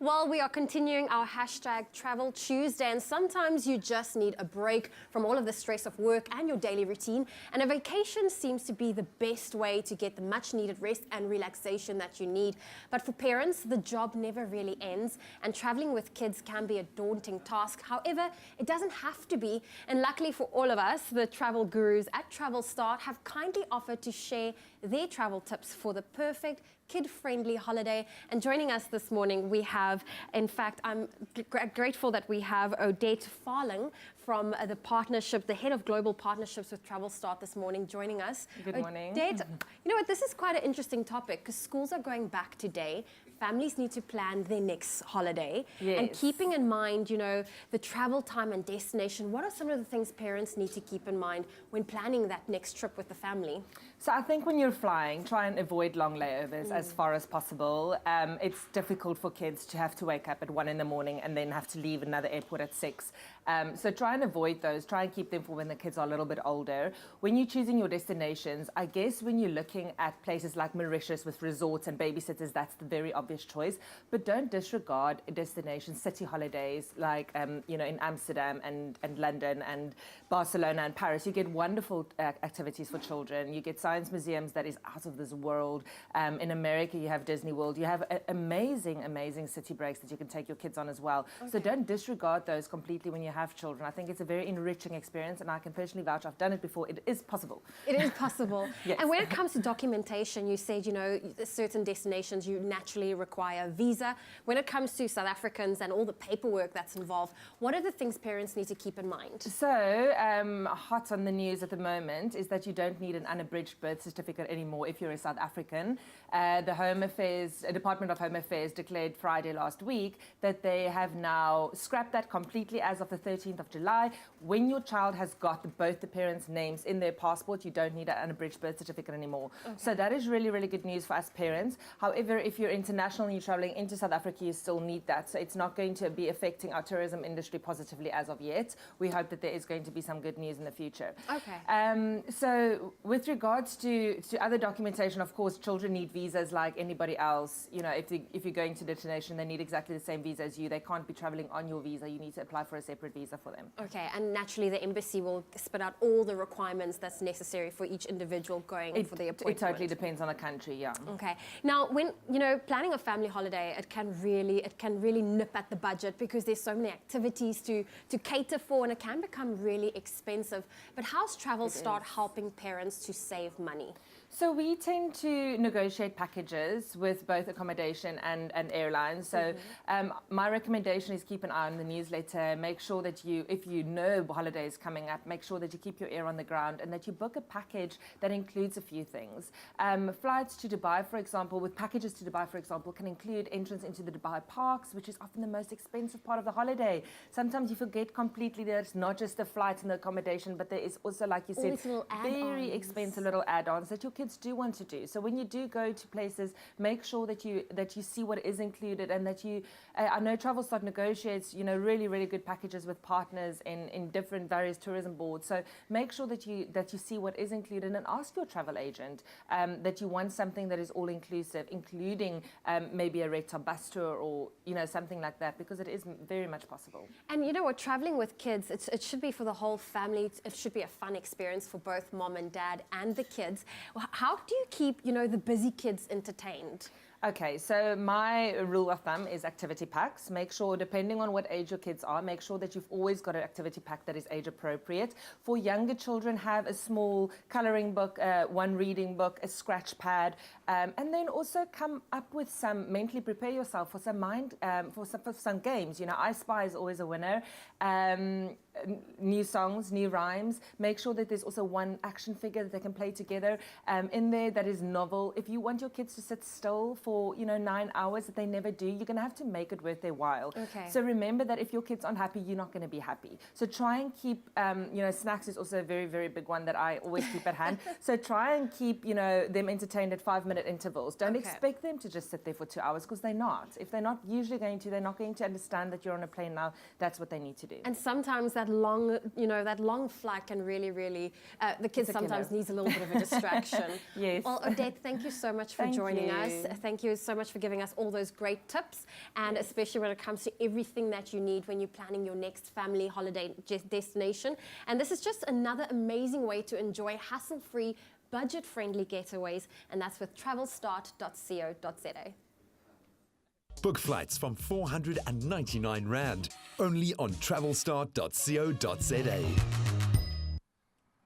Well, we are continuing our hashtag Travel Tuesday, and sometimes you just need a break from all of the stress of work and your daily routine, and a vacation seems to be the best way to get the much needed rest and relaxation that you need. But for parents, the job never really ends, and traveling with kids can be a daunting task. However, it doesn't have to be, and luckily for all of us, the travel gurus at Travelstart have kindly offered to share their travel tips for the perfect kid-friendly holiday. And joining us this morning, we have, in fact, I'm grateful that we have Odette Farling from the partnership, the head of global partnerships with Travelstart this morning, joining us. Good morning. Odette, you know what, this is quite an interesting topic because schools are going back today. Families need to plan their next holiday. Yes. And keeping in mind, you know, the travel time and destination, what are some of the things parents need to keep in mind when planning that next trip with the family? So I think when you're flying, try and avoid long layovers as far as possible. It's difficult for kids to have to wake up at 1 in the morning and then have to leave another airport at 6. So try and avoid those. Try and keep them for when the kids are a little bit older. When you're choosing your destinations, I guess when you're looking at places like Mauritius with resorts and babysitters, that's the very obvious choice. But don't disregard destinations, city holidays like you know, in Amsterdam and London and Barcelona and Paris. You get wonderful activities for children. You get science museums that is out of this world. In America, you have Disney World. You have amazing city breaks that you can take your kids on as well. Okay. So don't disregard those completely when you have children. I think it's a very enriching experience, and I can personally vouch, I've done it before. It is possible. It is possible. Yes. And when it comes to documentation, you said, you know, certain destinations you naturally require a visa. When it comes to South Africans and all the paperwork that's involved, what are the things parents need to keep in mind? So, hot on the news at the moment is that you don't need an unabridged birth certificate anymore if you're a South African. The Department of Home Affairs declared Friday last week that they have now scrapped that completely as of the 13th of July. When your child has got both the parents' names in their passport, you don't need an unabridged birth certificate anymore. Okay. So that is really, really good news for us parents. However, if you're international and you're traveling into South Africa, you still need that. So it's not going to be affecting our tourism industry positively as of yet. We hope that there is going to be some good news in the future. Okay. So with regards to other documentation, of course, children need visas like anybody else. You know, if you're going to destination, they need exactly the same visa as you. They can't be traveling on your visa. You need to apply for a separate visa for them. Okay, and naturally the embassy will spit out all the requirements that's necessary for each individual going for the appointment. It totally depends on a country, yeah. Okay. Now, when, you know, planning a family holiday, it can really nip at the budget because there's so many activities to cater for, and it can become really expensive. But how's Travelstart helping parents to save money? So we tend to negotiate packages with both accommodation and airlines. So my recommendation is keep an eye on the newsletter. Make sure that if you know holiday is coming up, make sure that you keep your ear on the ground and that you book a package that includes a few things. Flights to Dubai, for example, with packages to Dubai, for example, can include entrance into the Dubai parks, which is often the most expensive part of the holiday. Sometimes you forget completely that it's not just the flights and the accommodation, but there is also, like you said, very expensive little add-ons that your kids do want to do. So when you do go to places, make sure that you see what is included, and that you I know Travelstart negotiates, you know, really good packages with partners in different various tourism boards. So make sure that you see what is included, and ask your travel agent that you want something that is all inclusive, including maybe a red-top bus tour or, you know, something like that, because it is very much possible. And you know what, traveling with kids, it should be for the whole family. It should be a fun experience for both mom and dad and the kids. How do you keep, you know, the busy kids entertained? Okay, so my rule of thumb is activity packs. Make sure, depending on what age your kids are, make sure that you've always got an activity pack that is age appropriate. For younger children, have a small coloring book, one reading book, a scratch pad, and then also come up with mentally prepare yourself for for some games. You know, I Spy is always a winner. New songs, new rhymes. Make sure that there's also one action figure that they can play together in there that is novel. If you want your kids to sit still for, you know, 9 hours that they never do, you're going to have to make it worth their while. Okay. So remember that if your kids aren't happy, you're not going to be happy. So try and keep, you know, snacks is also a very big one that I always keep at hand. So try and keep, you know, them entertained at 5-minute intervals. Don't expect them to just sit there for 2 hours, because they're not. If they're not usually going to, they're not going to understand that you're on a plane now. That's what they need to do. And sometimes that long, that long flight can really, the kids sometimes needs a little bit of a distraction. Yes. Well, Odette, thank you so much for joining us. Thank you so much for giving us all those great tips, and especially when it comes to everything that you need when you're planning your next family holiday destination. And this is just another amazing way to enjoy hassle-free, budget-friendly getaways, and that's with travelstart.co.za. Book flights from 499 Rand, only on travelstart.co.za.